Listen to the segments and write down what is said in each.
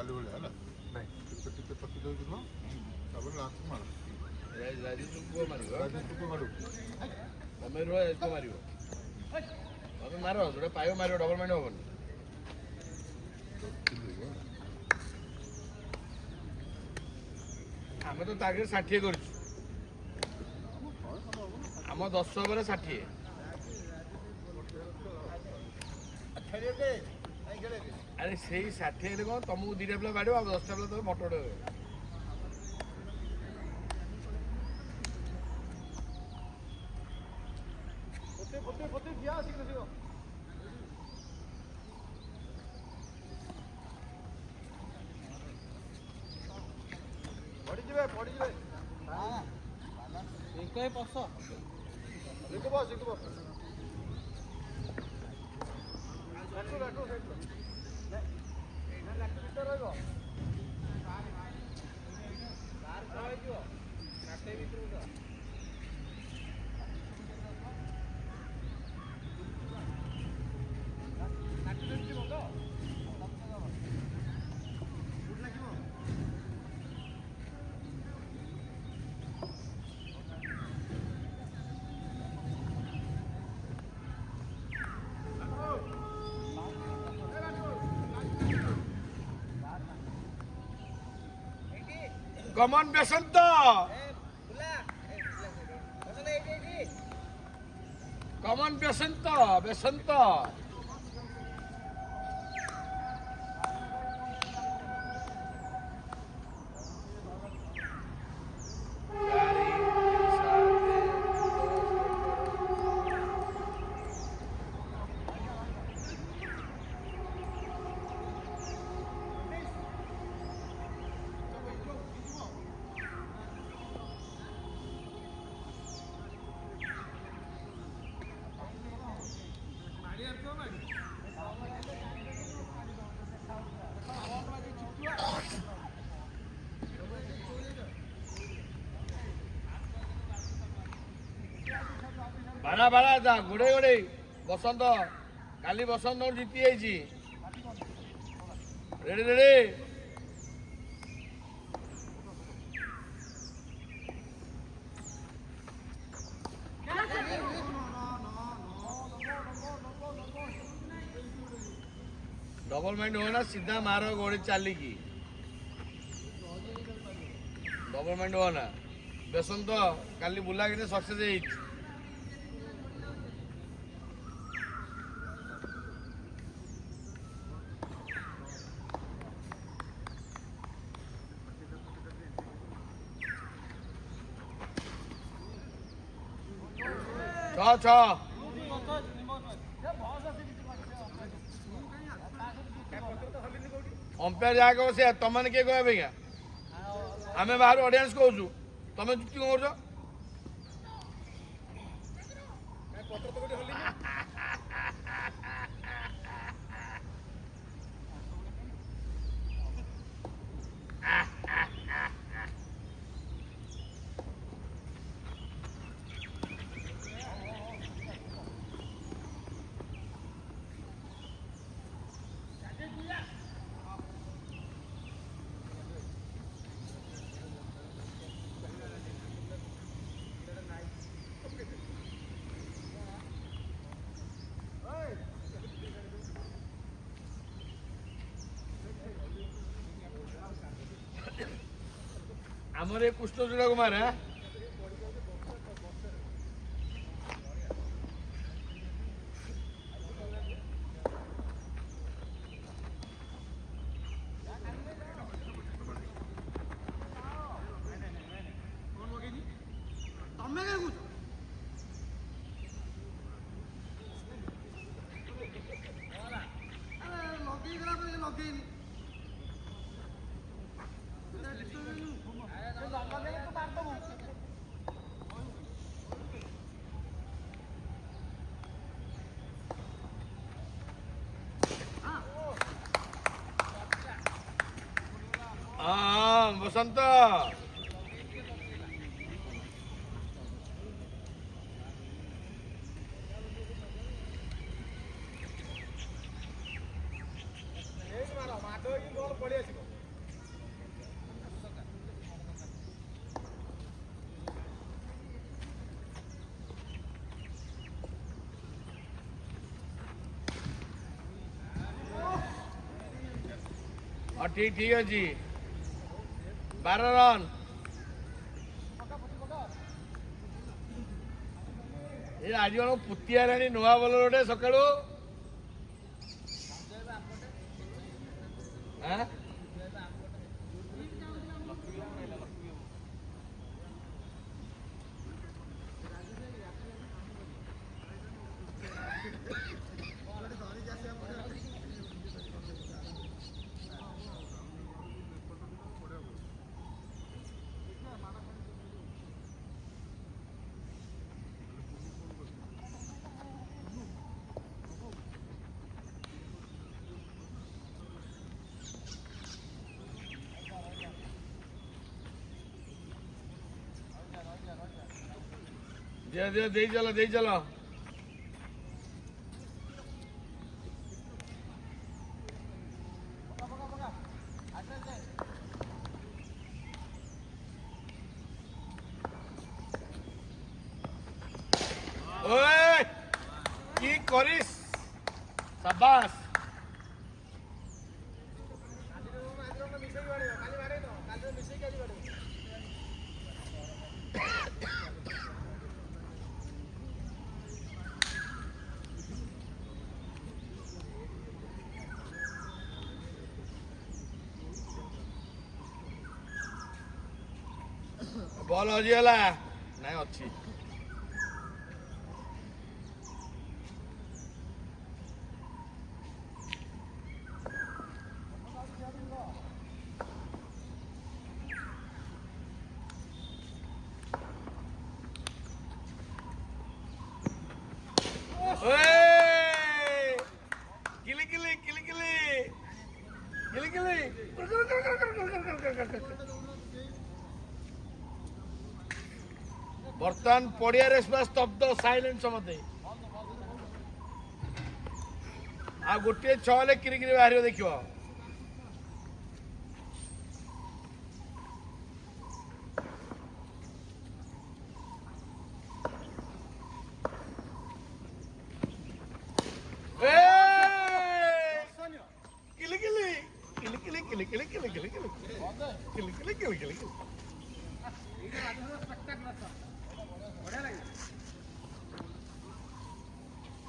କାଲି ଭଳିଆ ହେଲା ଟିକେ ଟିକେ ପଟି ଦେଉଥିବ ତାପରେ ଲାଷ୍ଟ ମାର ରାଜେଶ ପୁଅ ମାରିବ ମାରୁ ତମେ ରୁହ ଏସକୁ ମାରିବ ତମେ ମାର ଯୋଉଟା ପାଇବ ମାରିବ ଡବଲ ମାଇଣ୍ଡ ହବନି ଆମେ ତ ଟାର୍ଗେଟ 60 କରିଛୁ ଆମ 10 ଓଭର 60 ଆରେ ସେଇ 60 ରେ କଣ ତମକୁ 2ଟା ପିଲା ବାଡ଼ିବ ଆଉ 10ଟା ପିଲା ତମେ ମଟର ପଡ଼ିଯିବେ ପଶ কমন বেসন্ত কমন বেসন্ত বেসন্ত ବାଡ଼ା ବାଡ଼ା ଯା ଗୋଡ଼େଇ ଗୋଡ଼େଇ ବସନ୍ତ କାଲି ବସନ୍ତ ଜିତି ଯାଇଛି ରେଡି ରେଡି डबल माइंड हो ना सीधा मारो गोड़ी चाली की डबल माइंड हो ना बेसन तो काली बुला के सक्सेस छ अंपायर जाके बस तुम मैंने किए कह भैया आम बाहर ऑडियंस कहूँ तुम चुक्ति कौन कर आमर एक कृष्णचूड़ा कुमार है हाँ बसंत ମାଡ଼ ହେଇକି ବଲ୍ ପଳେଇ ଆସିବ ठीक ठीक अच्छी 12 रन ये आज कौन पुतिया राणी नुआ बॉलर गोटे सकाळू दे चलो ओए की करिस शाबाश बॉल हजिगला नाଇଁ ଅଛି बर्तमान पड़िया स्तब्ध साइलेंट समझे आ गोटे 6 किरिकिरी बाहर देख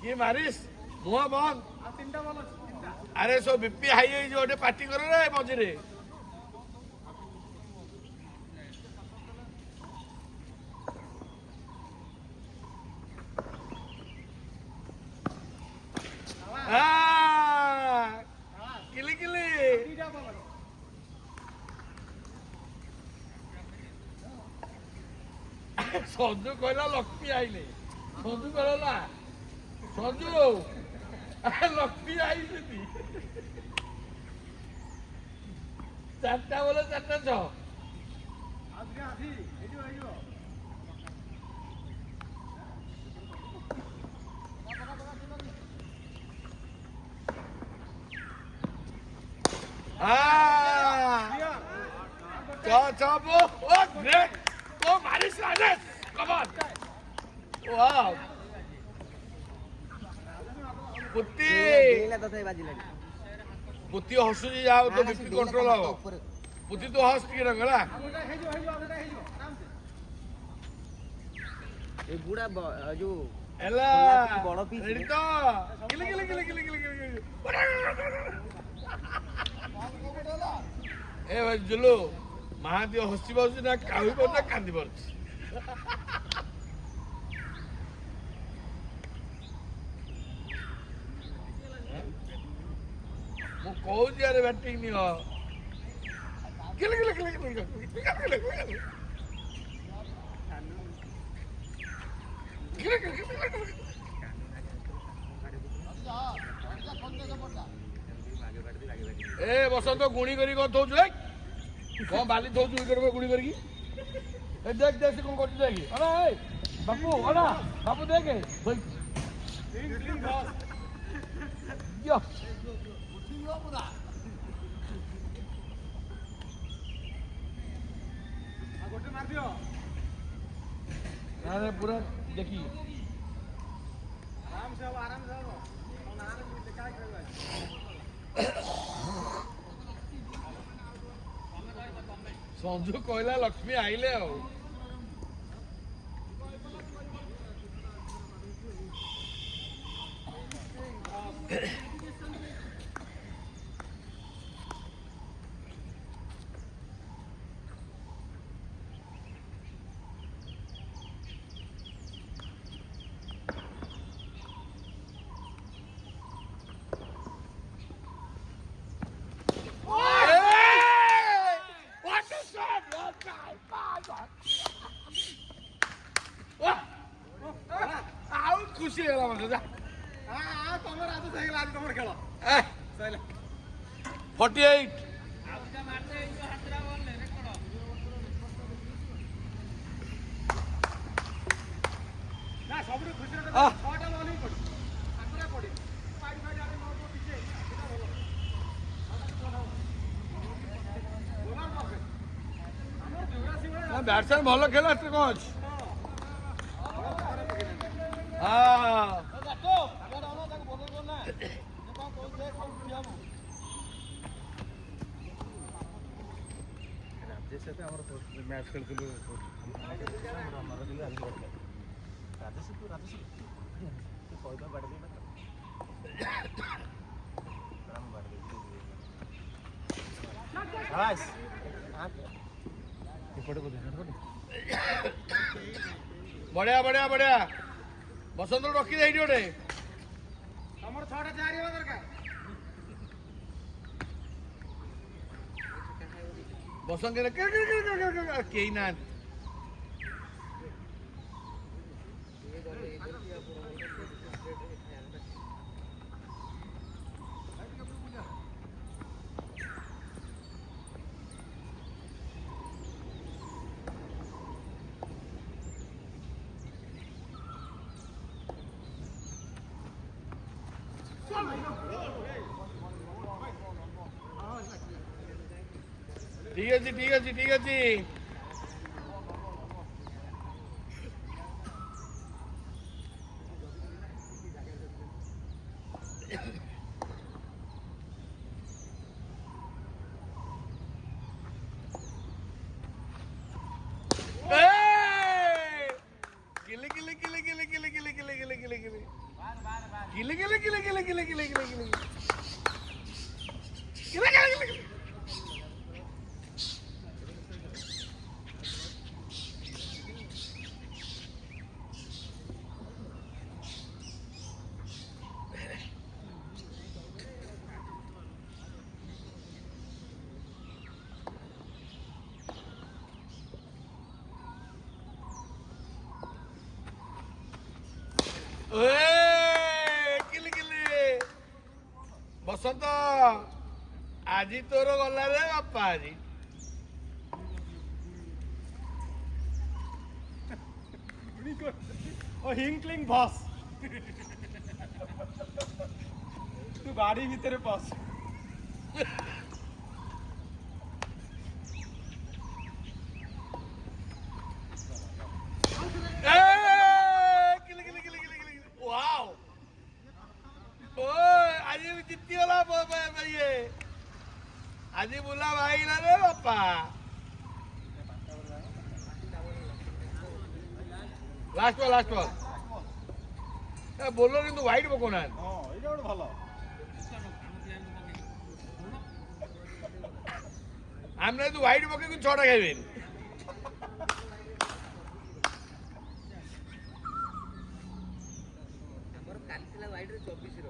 ये मारिस मुआ बंद अरे सो बीपी हाई गोटे पार्टी कर रे मझे किली किली सजु कहला लक्ष्मी आईले सजु कहला सजु लक्ष्मी आई चार्टा बोले 4टा 6 great go Maris Rajesh come on wow पुती हसुची जाओ तो बीपी कंट्रोल हो पुती तो हस टिके रंगला ए बुड़ा जो एला बड़ पीस रेडी तो किले किले किले किले किले ए भाई जुलू महादी हसी बाउची ना कावी पर ना कांदी परची मु कहूँ यार बैटिंग नहीं हो किले किले किले किले किले ए बसंत गुणी करी कौन थोचु कौन बाली थोचु विकेट पे गुणी करी देख देख से कौन करती जाएगी अरे बापू अड़ा बापू देखे यो अरे पूरा देखी आराम से ସଞ୍ଜୁ କହିଲା ଲକ୍ଷ୍ମୀ ଆଇଲେ ଆଉ। ଆଉ ଖୁସି ହେଇଗଲା ମତେ ଯା। ତମର ଆଜି ହେଇଗଲା ଆଜି ତମର ଖେଳ 48 ନା ସବୁଠୁ ଖୁସିର କଥା 6ଟା ବଲ୍ ହିଁ ପଡି ତାଙ୍କର ପଡି ପାଇଡି ପାଇଡି ଆଡେ ନ ପଡି ଯେ ସେଟା ଭଲ ବ୍ୟାଟ୍ସମ୍ୟାନ୍ ଭଲ ଖେଳ ଏତେ କଣ ଅଛି। ମ୍ୟାଚ୍ ଖେଳୁଥିଲୁ ବଢିଆ ବଢିଆ ବଢିଆ ବସନ୍ତ ରଖିଦେ ଏଇଠି ଗୋଟେ ତମର 6ଟା 4 ହେବା ଦରକାର ବସନ୍ତ କେହି ନାହାନ୍ତି। ঠিক আছে ঠিক আছে ঠিক আছে গিলে গিলে গিলে গিলে গিলে গিলে গিলে গিলে গিলে গিলে গিলে গিলে গিলে গিলে গিলে গিলে গিলে গিলে বসন্ত আজি তোর গলা রে বাপা আজি হিংক্লিং বস তুই বাড়ি ভিতরে বস ওয়াও ও আজি জিতি গলা ইয়ে আজি বুলা ভাই না রে বাপা লাস্ট বল বললো কিন্তু হোয়াইট বকো না এইটা ଗୋଟେ ଭଲ আমরা কিন্তু হোয়াইট বকে কিন্তু 6টা খাইবেন ଆମର କାଲି ଥିଲା ୱାଇଡରେ 24 ର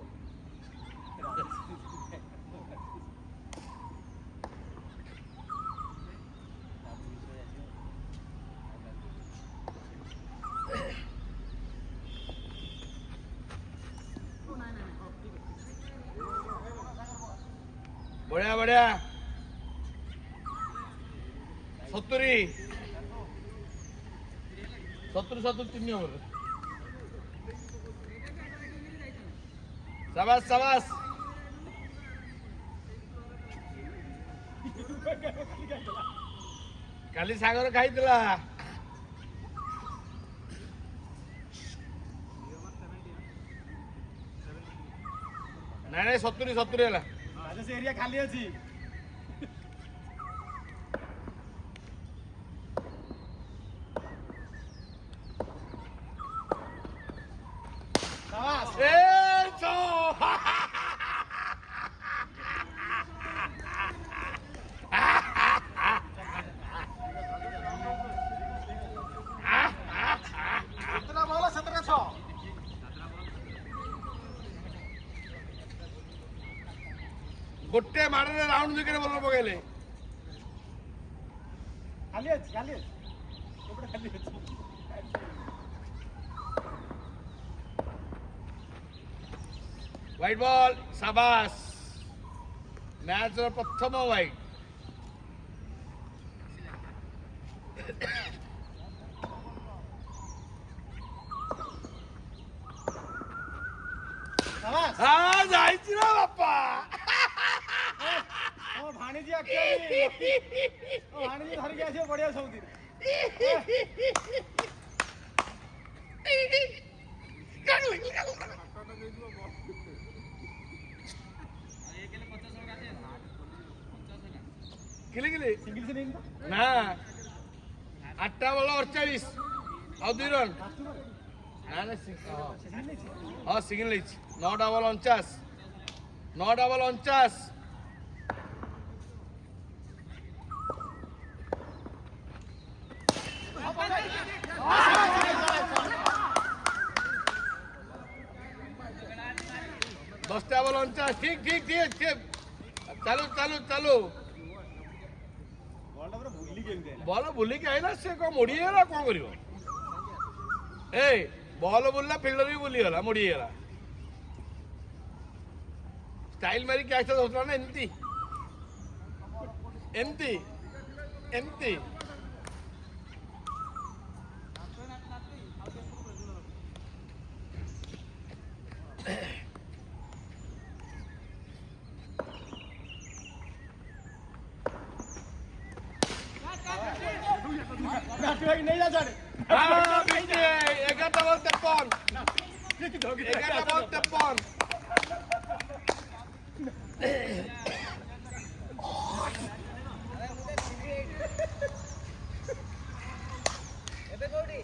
ବଢିଆ ବଢିଆ 70 3 ଓଭର ସାବାସ ସାବାସ କାଲି ସାଗର ଖାଇଥିଲା ନାଇଁ ନାଇଁ 70 ହେଲା ଆଜି ସେ ଏରିଆ ଖାଲି ଅଛି ଗୋଟେ ମାଡ଼ରେ ରାଉଣ୍ଡ ୱିକେଟ୍ ବୋଲର ପକେଇଲେ। ଖାଲି ଅଛି ଖାଲି ଅଛି ଏପଟେ ଖାଲି ଅଛି ହ୍ୱାଇଟ୍ ବଲ୍ ସାବାସ୍ ମ୍ୟାଚ୍ର ପ୍ରଥମ ହ୍ୱାଇଟ୍। ସାବାସ୍ ଯାଇଛି ନା ବାପା। ମୋ ଭାଣିଜୀ ଆକ୍ଚୁଆଲି ମୋ ଭାଣିଜୀ ଧରିକି ଆସିବ ବଢିଆ ସବୁଦିନ କିଲି କିଲି ସିଙ୍ଗିଲ ସେ ନେଇନି ନା 8ଟା ବଲ୍ 48 ଆଉ 2 ରନ୍। ନା ନା ହଁ ସିଙ୍ଗିଲ ନେଇଛି 9ଟା ବଲ୍ 49 9ଟା ବଲ୍ 49। दसटा बल 49 ठीक ठीक ठीक ठीक चालू चालू चालू ବଲଟା ପୁରା ବୁଲି କେମିତି ଆଇଲା बल बुलिक आईला से कौन मोड़ीगला कौन कर बल बुलला फिल्डर भी बुलीगला मोड़ीगला स्टाइल मारी कैच दौला ना एमती एमती एमती ନାଟୁ ଭାଇ ନେଇ ଯା ସାଡେ 11ଟା ବଲ୍ 53 11ଟା ବଲ୍ 53 ଏବେ କୋଉଠି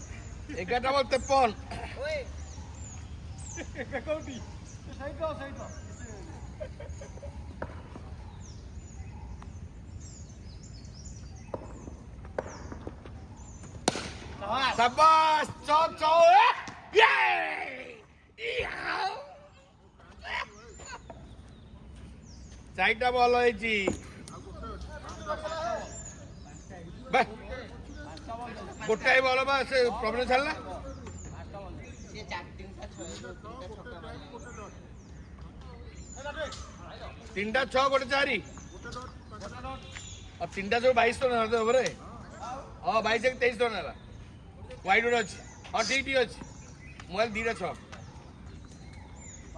11ଟା ବଲ୍ 53 ଓଏ କୋଉଠି ସାଇଡ शाबाश चौ चौ ये चारिटा बल होइची गोटाए बल बा से प्रॉब्लम छाड़ला ସେ 3टा 6 गोटे 4 और 3टा जो 22 तो ना रे हाँ 22 एक 23 तो ना वाइड रोड अच्छी हाँ ठीक ठीक अच्छी मोबाइल 2टा 6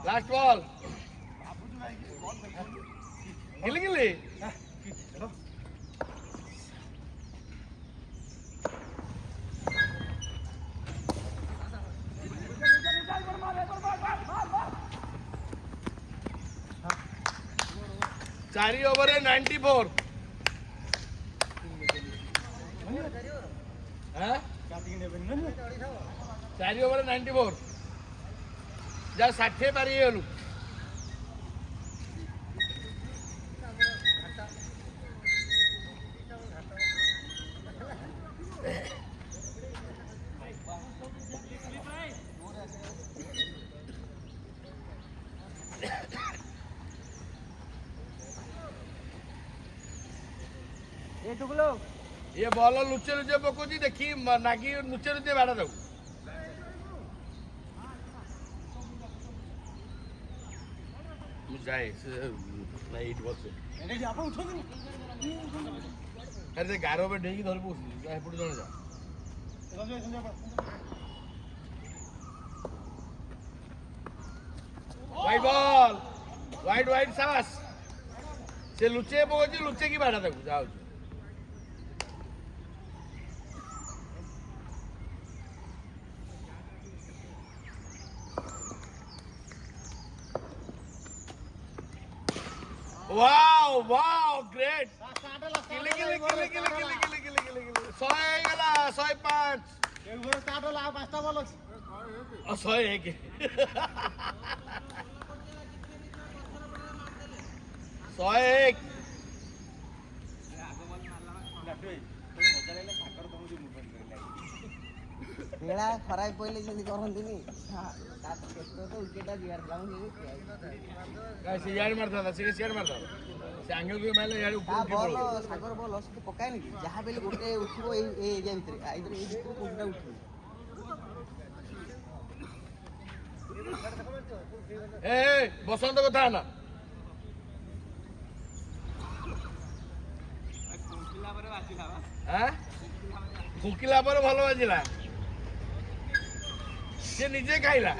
लास्ट बॉल गिली गिली चारि ओवर 94 हाँ 4 ओवर 94 जा 60 पारी गलु ଏ ଟୁକୁଲ ये बॉल लुचे लुचे पकोची देखी नागी लुचे लुचे बाड़ा दऊ जाए नाइट बस ଏଠି ଆପଣ ଉଠନ୍ତୁ अरे गारो पे ढेकी धर पहुंची जा हेपड़ जण जा Sanjay Sanjay wide ball wide wide सास से लुचे पकोची लुचे की बाड़ा दऊ जाऊ वाओ वाओ ग्रेट किले किले किले किले किले किले किले किले किले 100 गला 105 ଏ ଘର ଷ୍ଟାର୍ଟ ହେଲା ଆଉ 5ଟା ବଲ୍ ଅଛି और 101 101 ନାଟୁ ଭାଇ ମଜା ଲାଗିଲା ସାଗର ତମକୁ ଯୋଉ ମୁଭମେଣ୍ଟ ଲାଗିଲା ବେଳା ଖରାପ ପଇଲେ ଯେମିତି କରନ୍ତିନି ତା କ୍ଷେତ୍ର ତ ୱିକେଟଟା ଯିବାର ଥିଲା ମୁଁ ସେ ଇଆଡ଼େ ମାରିଥାନ୍ତା ସେ ସିଆଡ଼େ ମାରିଥାନ୍ତା ସେ ଆଙ୍ଗେଲକୁ ମାରିଲେ ଇଆଡ଼େ ତା ଉପରକୁ ବଲ୍ ପଳେଇବ। ସାଗର ବଲ୍ ସେଠି ପକାଏନି କି ଯାହା ବି ହେଲେ ଗୋଟେ ଉଠିବ ଏଇ ଏରିଆ ଭିତରେ ଆଇଦର ଏଇ ଭିତରୁ କୋଉଟା ଉଠିବ। ଏ ବସନ୍ତ କଥା ନା ଫୁଙ୍କିଲା ପରେ ଭଲ ବାଜିଲା ସେ ନିଜେ ଖାଇଲା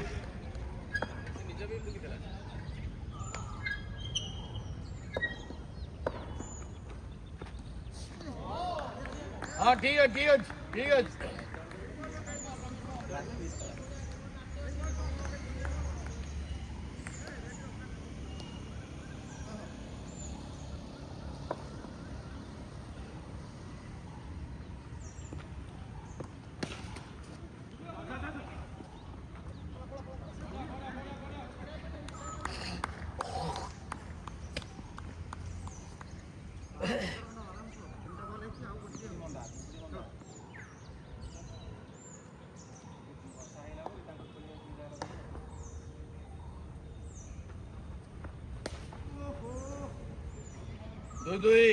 ହଁ ଠିକ ଅଛି ଠିକ ଅଛି ଠିକ ଅଛି। ଦୁଇ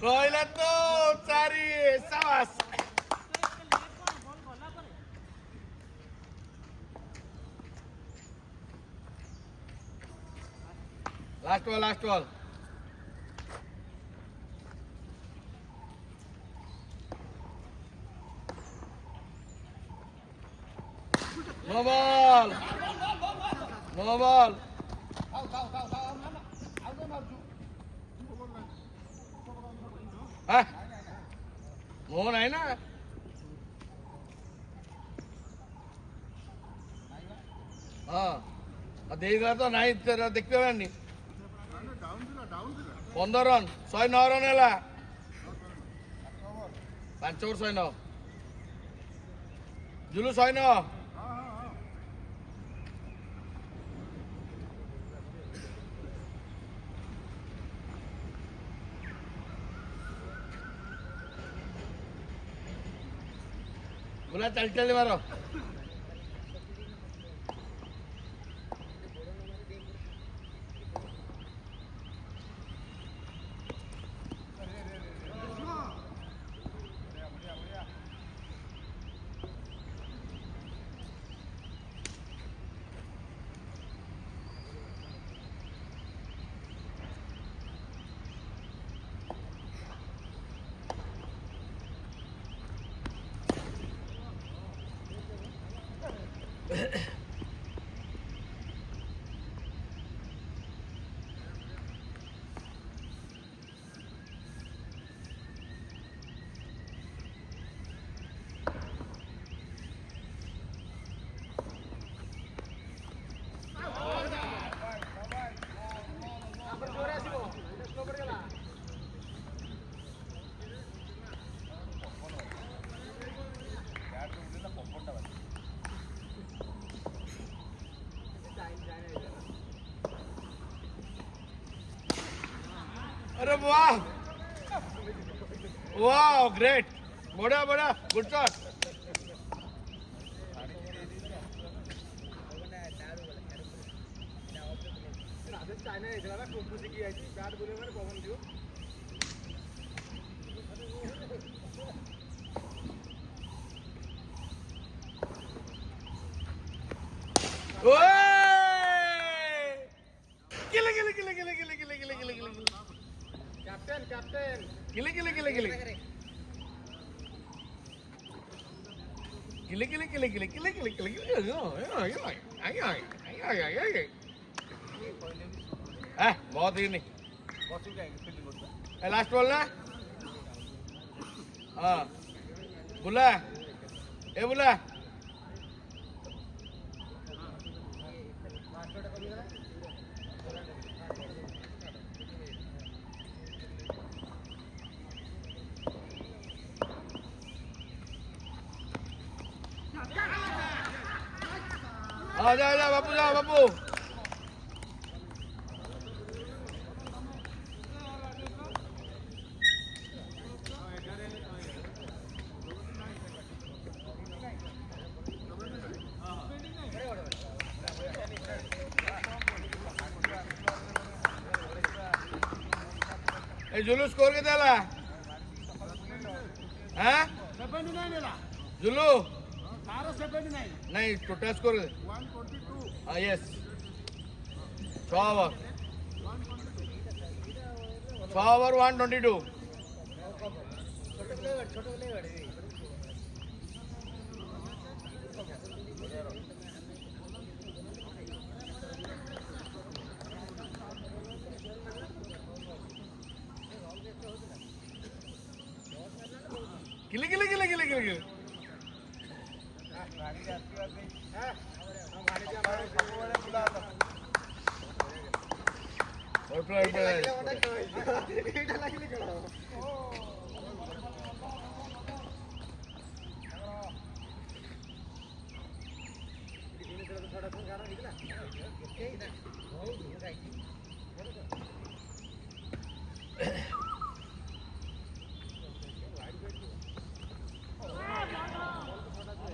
ରହିଲା ତ ଚାରି ସାବାସ last ball no ball Mohan आहे ना ହଁ ଦେଇଗଲା ତ ନାହିଁ ଦେଖିପାରିବାନି 15 ରନ୍ 109 ରନ୍ ହେଲା 5 ଓଭର 109 ଜୁଲୁ 109 बोला चल मारो अरे वाह वाह ग्रेट बड़ा गुड शॉट चाइना शिखी बैट बोले पवन दियो कैप्टन गिले बहुत ही नहीं लास्ट बॉल ना हाँ बुला ए बुला जा बापू जा बापू जुलू स्कोर किती आला हा 79 नेला जुलू 79 नाही टोटल स्कोर 122 येस 6 ओव्हर 122 किले किले किले किले किले किले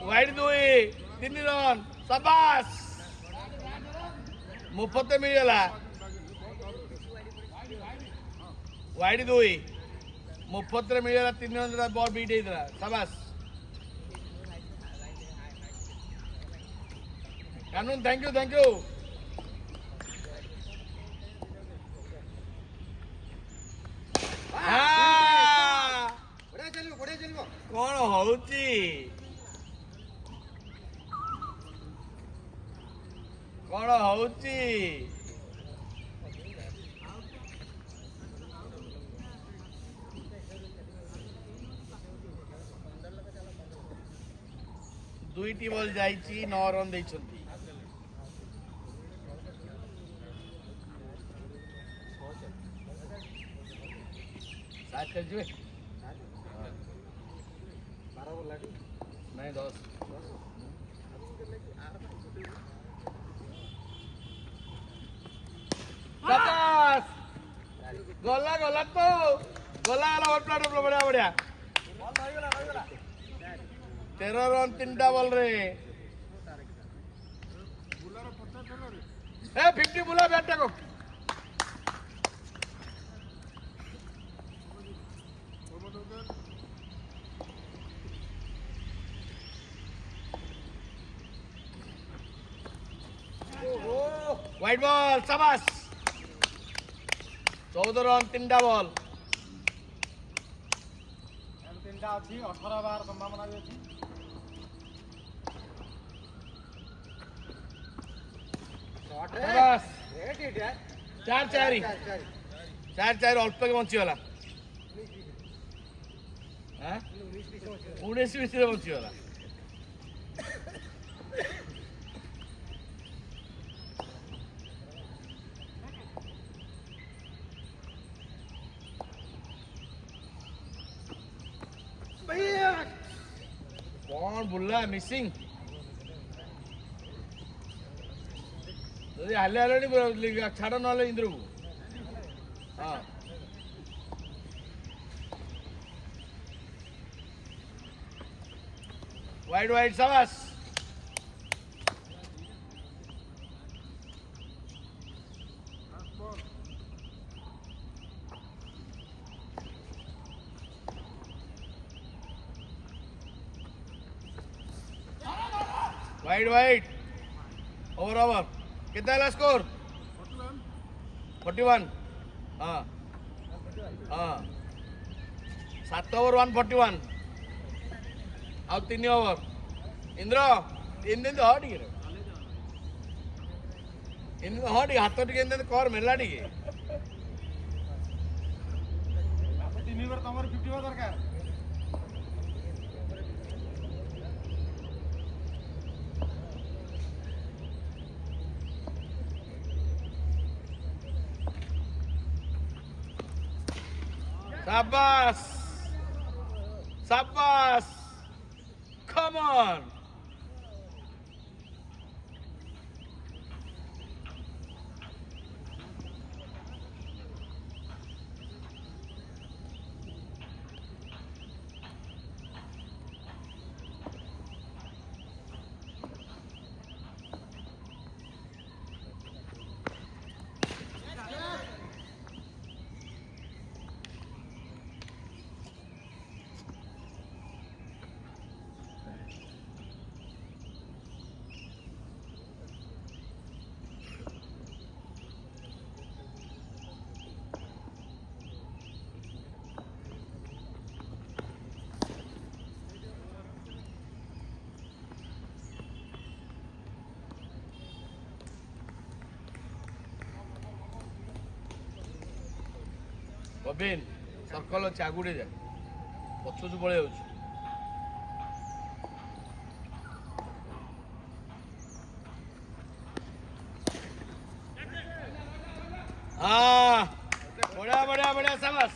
वाईट दुई 3 रन शाबाश मुफ्त मिळाला वाईट दुई मुफ्त मिळाला 3 रन बॉल बीट ହେଇଥିଲା शाबाश कानून थैंक यू कौन होची कौन होची दुईटी बॉल जाइची 9 रन देइछंती सात कर जुए 12 बॉल लागी नहीं 10 शाबाश गला गला तो गला गला और प्लाट बढ़िया 13 रन 3टा बॉल रे ए 50 बुला बैट को वाइट बॉल शाबाश 14 रन 3टा बॉल 3टा अछि 18 बार संभावना भी अछि शाबाश 4 अल्प के बंची वाला हां 19 रे बंची वाला कौन बुल्ला मिसिंग ଯଦି ହାଲେ ହାଲେଣି ଛାଡ଼ ନହେଲେ ଇନ୍ଦ୍ରକୁ ହଁ वाइड वाइड शाबाश वाइड वाइड ओवर कितना है स्कोर 41 हाँ हाँ 7 ओवर 141 ଆଉ 3 ओवर इंद्र 3 दिन हाँ टे हाँ टे हाथ टे कर मेला टे 3 ओवर तमर 50 ओवर दरकार शाबाश शाबाश come on ଅବିନ ସର୍କଲ ଅଛି ଆଗୁଡେ ଯା ପଛକୁ ପଳେଇ ଯାଉଛି ହଁ ବଢିଆ ବଢିଆ ବଢିଆ ସାବାସ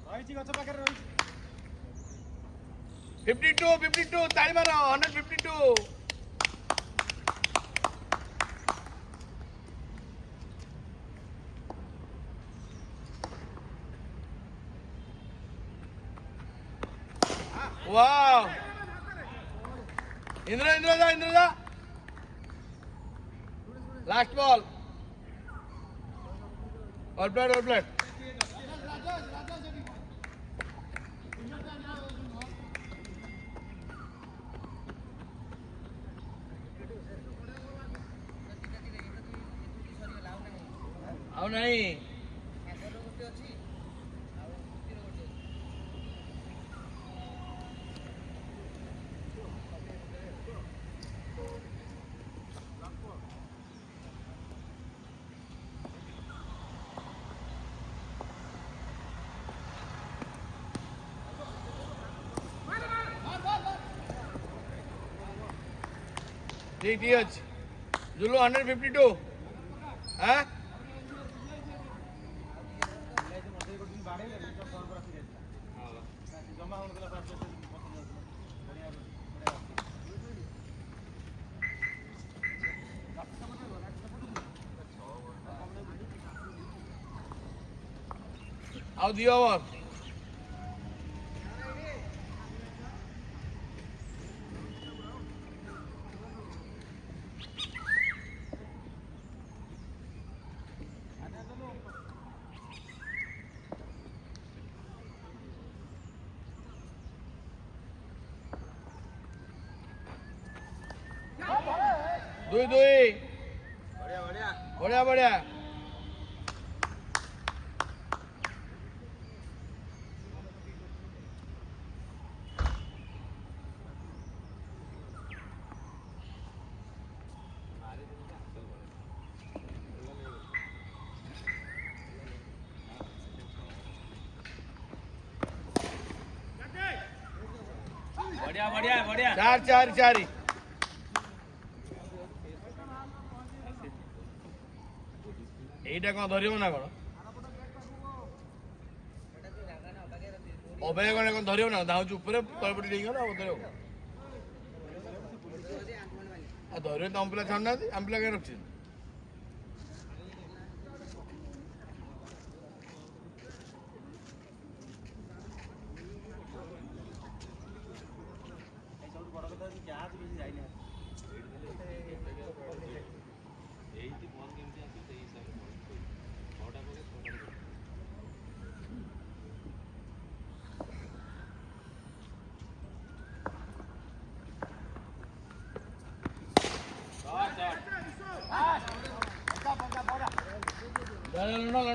ରହିଛି ଗଛ ପାଖରେ ରହିଛି 52 ତାଳି ମାର 152 वाव इंद्र जा लास्ट बॉल और प्लेट आओ नहीं ठीक है जुलू 152 हाँ आओ दियो और दुई बढ़िया चार এইটা কোন ধরিব না কোন অবে কোন ধরিব না দাউচ উপরে তলপটি দেই গলা ধরিব আর ধরিব তো আমপিলা ছাড় না আমপিলা কে রক্ষি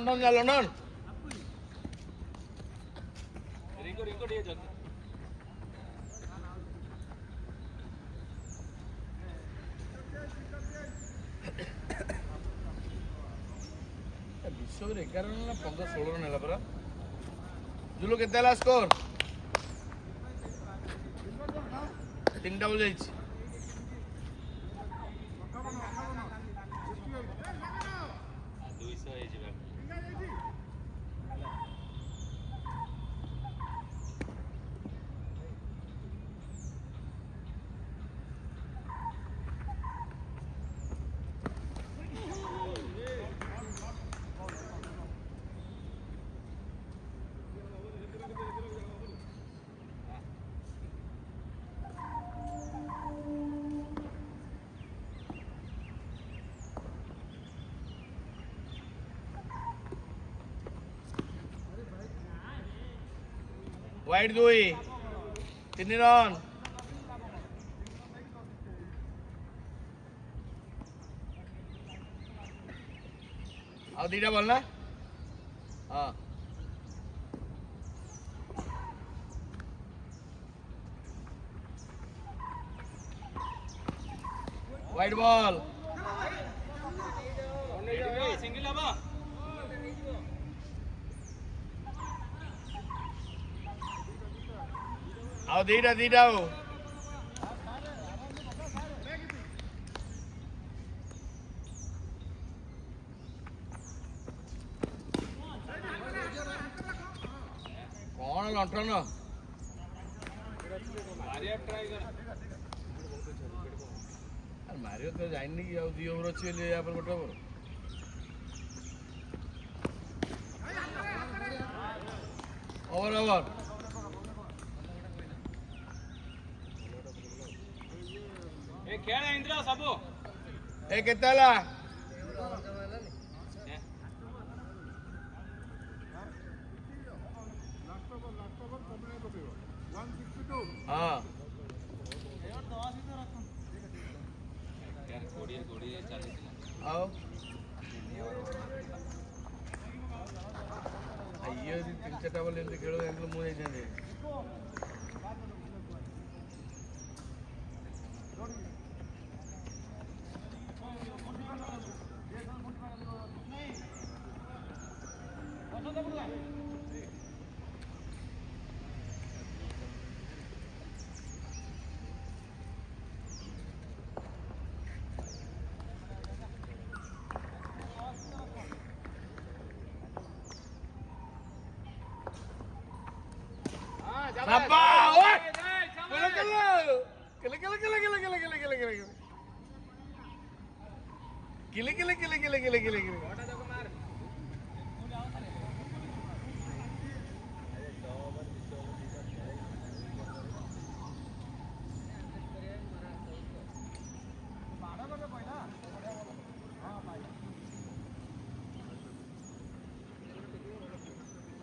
लंडन जा लंडन रिंको दिए जल्दी विश्व 11 ना 15 16 नेला परा जुलो केते ला स्कोर 3 डबल जाइछ वाइड 2 3 रन ଆଉ ଦିଟା ବଲ ନା ହଁ वाइड बॉल सिंगल हवा ଆଉ ଦିଟା ଆଉ କଣ ଲଣ୍ଠନ ମାରିବ ତ ଯାଇନି କି ଆଉ 2 ଓଭର ଅଛି ବୋଲି ୟା ପରେ 1 ଓଭର ଓଭର ଏ ଖେଳ ଇନ୍ଦ୍ର ସବୁ ଏ କେତେ ହେଲା ହଁ ଆଉ ଇଏ ଯଦି 3-4ଟା ବଲ୍ ଏମିତି ଖେଳ ଯାଇଥିଲେ ମୁଁ ହେଇଥାନ୍ତି Apa? What? Gila.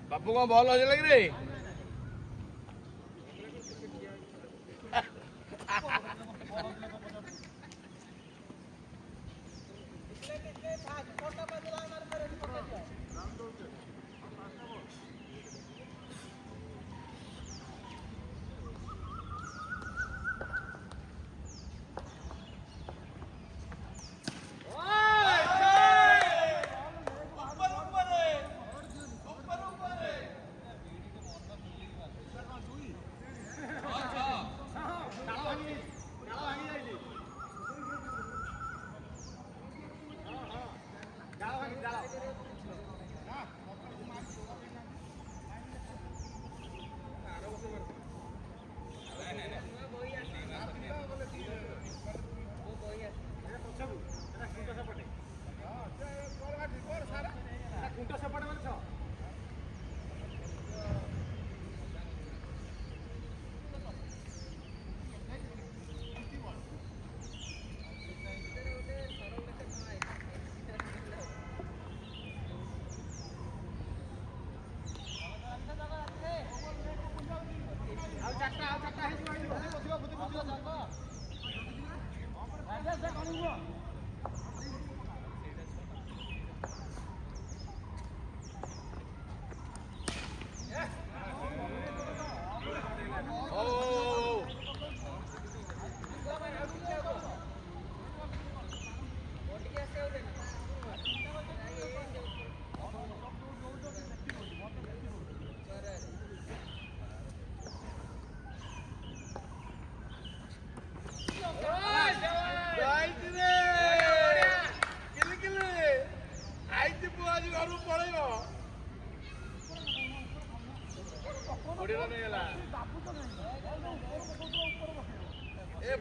Bapu kok bolos aja lagi nih?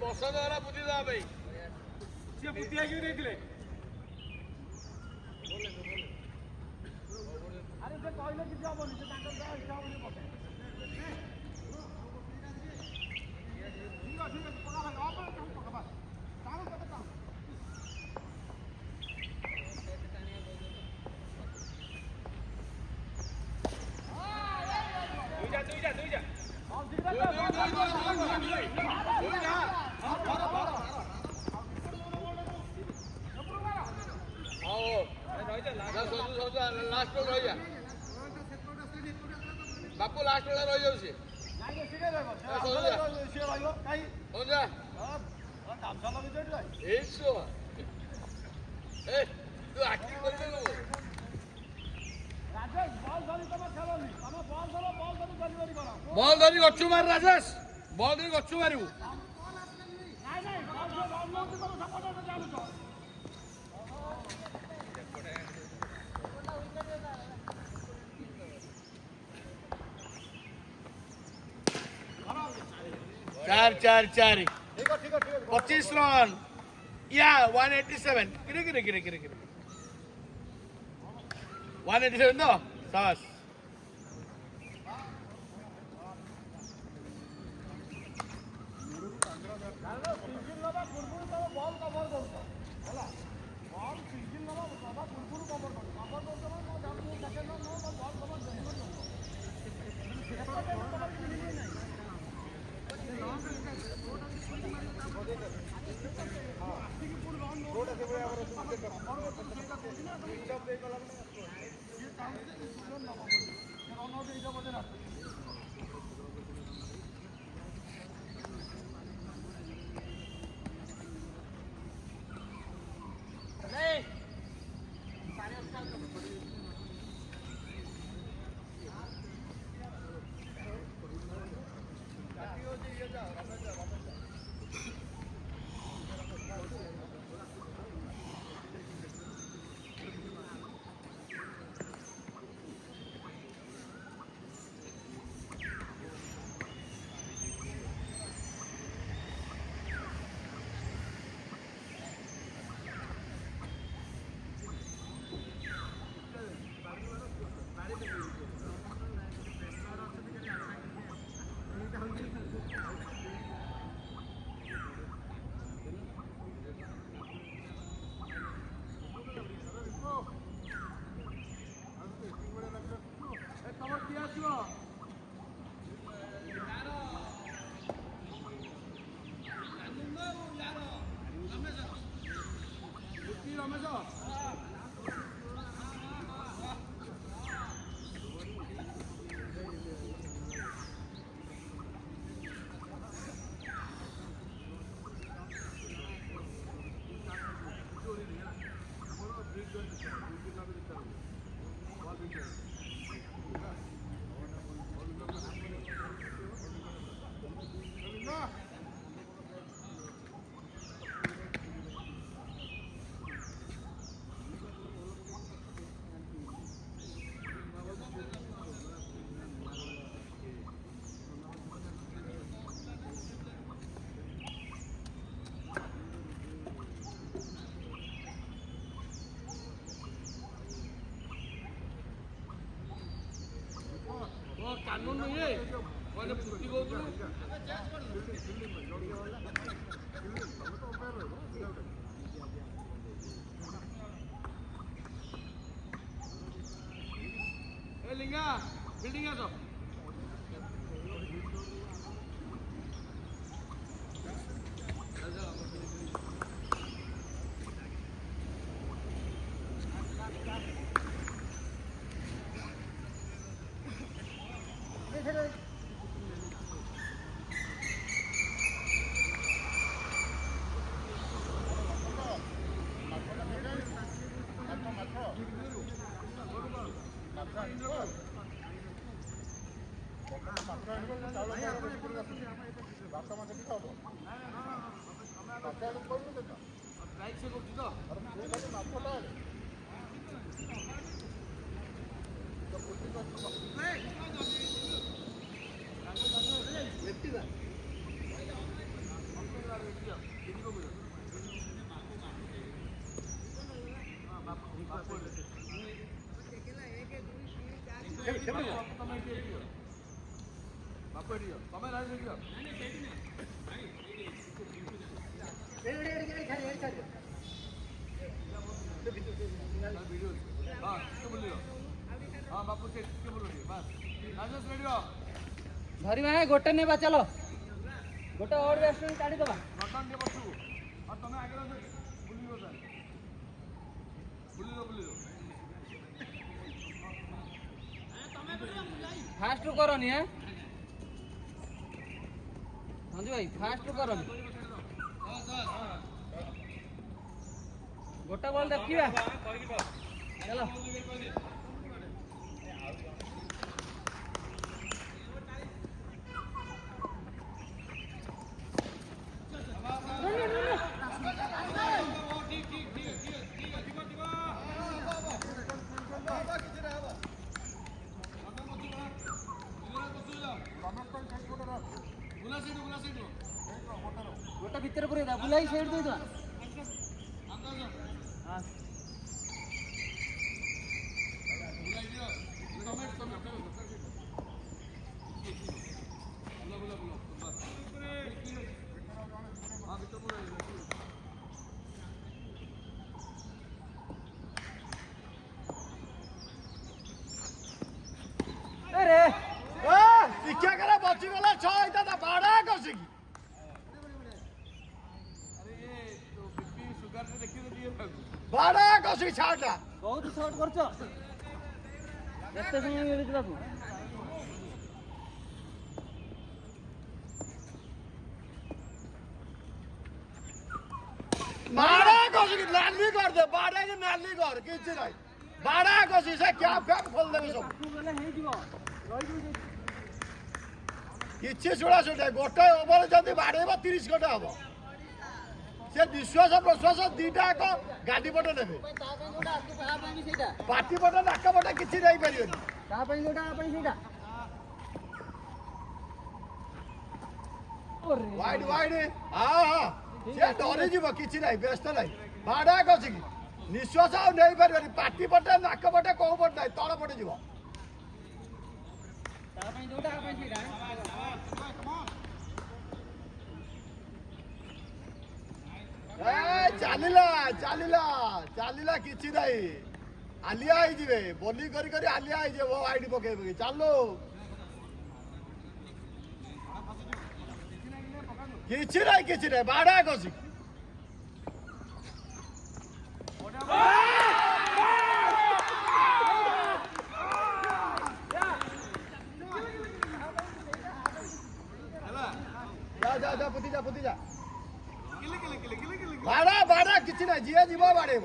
ବସନ୍ତ ହେଲା ବୁଝି ଦେବା ପାଇଁ ସିଏ ବୁଦ୍ଧି ହେଇକି ଦେଇଥିଲେ ଆରେ ସେ କହିଲେ କିଛି ହବନି ସେ ତାଙ୍କର ଯାହା ଇଚ୍ଛା ହବନି ପକେଇ ଠିକ ଅଛି ପକା ଭାଇ ଅପ ପକା ବାସ୍ ତାର କେତେ କାମ ଦୁଇଟା ବାପୁ ଲାଷ୍ଟ ବେଳେ ରହିଯାଉଛି ବଲ୍ ଧରି ଗଛୁ ମାର ରାଜେଶ ବଲ୍ ଦେଇ ଗଛ ମାରିବୁ। ନାଇଁ ନାଇଁ ବଲ୍ ନଉଛି ତମ ସପୋର୍ଟର ଜାଣୁଛ। चार चार चार ଠିକ ଠିକ ଠିକ 25 रन या 187 किरे किरे किरे किरे किरे 187 तो शाबाश ସିଙ୍ଗିଲ ନବା ପୂର୍ବରୁ ତମ ବଲ୍ କଭର କରୁଛ ହେଲା ବଲ୍ ସିଙ୍ଗିଲ ନବା ପୂର୍ବରୁ କଭର କରୁଛ କଭର କରୁଛ ମାନେ ତମ ଜାଣୁଛ ସେକେଣ୍ଡ ରନ୍ ନବ ବଲ୍ କଭର କରିବ कानून नहीं है मैंने पूर्ति को लिंगा बिल्डिंग है सब ଧରି ଭାଇ ଗୋଟେ ନେବା ଚାଲ ଗୋଟେ ଓଡ ବେଷ୍ଟ କାଢି ଦବା फास्ट करनी है संजू भाई फास्ट करनी गोटा बॉल देखिए चलो ଭିତରେ ପୁରେଇ ଦା ବୁଲାଇ ସାଇଡ୍ ଦେଇ ଦା अरे ଶିକ୍ଷା କରେ ବଚିଗଲା ଛଅ ହେଇଥାନ୍ତା ବାଡ଼ା କଷିକି ବାଡ଼ା କଷିକି ଛାଟା ବହୁତ ସର୍ଟ କରୁଛ କେତେ ସମୟ ମିଳୁଛି ତାକୁ ବାଡ଼ା କଷିକି ନାଲି କରିଦେ ବାଡ଼ାକି ନାଲି କର କିଛି ନାହିଁ ବାଡ଼ା କଷି ସେ କ୍ୟାପ୍ ଫ୍ୟାପ୍ ଖୋଲିଦେବେ ସବୁ ପାଖକୁ ଗଲେ ହେଇଯିବ ରହିଯିବ କିଛି ଶୁଣା ଶୁଣେ ଗୋଟେ ଓଭର ଯଦି ବାଡ଼େଇବ 30 ଘଣ୍ଟା ହବ ସେ ନିଶ୍ୱାସ ପ୍ରଶ୍ୱାସ ଦିଟା ଯାକ ଗାଡ଼ି ପଟେ ନେବେ ତା ପାଇଁ ଯୋଉଟା ତା ପାଇଁ ବି ସେଇଟା ପାଟି ପଟେ ନାକ ପଟେ କିଛି ନେଇପାରିବେନି ତା ପାଇଁ ଯୋଉଟା ତା ପାଇଁ ସେଇଟା ୱାଇଡ୍ ୱାଇଡ୍ ହଁ ହଁ ସେ ଡରିଯିବ କିଛି ନାହିଁ ବ୍ୟସ୍ତ ନାହିଁ ବାଡ଼ା କଷିକି ନିଶ୍ୱାସ ଆଉ ନେଇପାରିବେନି ପାଟି ପଟେ ନାକ ପଟେ କୋଉ ପଟେ ନାହିଁ ତଳ ପଟେ ଯିବ ତା ପାଇଁ ଯୋଉଟା ତା ପାଇଁ ସେଇଟା ଚାଲିଲା ଚାଲିଲା ଚାଲିଲା କିଛି ନାହିଁ ଆଲିଆ ହେଇଯିବେ ବୋଲିଂ କରି କରି ଆଲିଆ ହେଇଯିବ ୱାଇଡ୍ ପକେଇ ପକେଇ ଚାଲୁ କିଛି ନାହିଁ ବାଡ଼ା କଷିକି ଯା ପୁତି ଯା ବାଡ଼ା କିଛି ନାହିଁ ଯିଏ ଯିବ ବାଡ଼େଇବ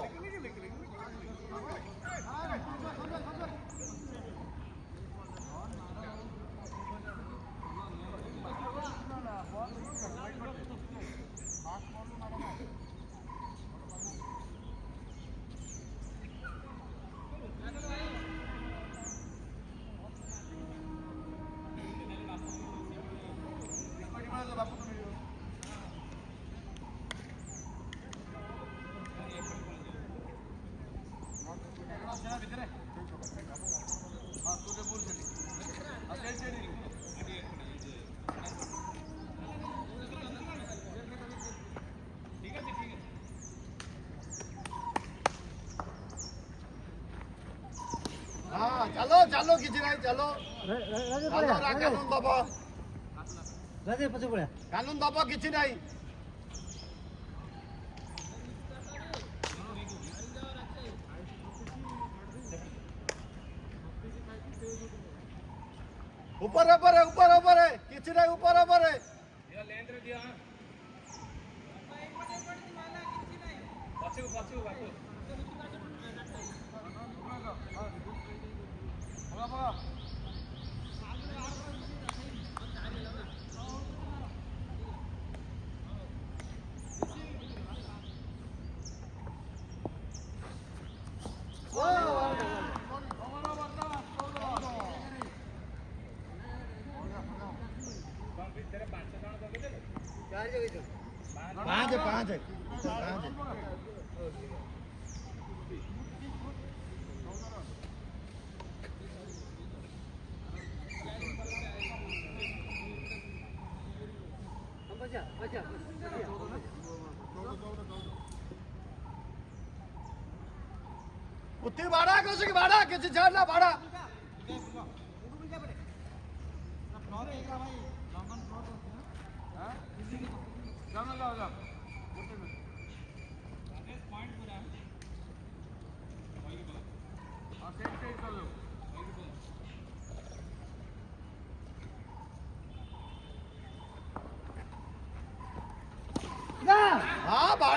हाँ चलो चलो किसी नहीं चलो कानून दब राजे पछे पड़े कानून दब किसी नहीं ऊपर ऊपर किसी नहीं ऊपर पाँच उठी बाड़ा कौशिक बाड़ा किसी छाड़ना बाड़ा हाँ बाड़ा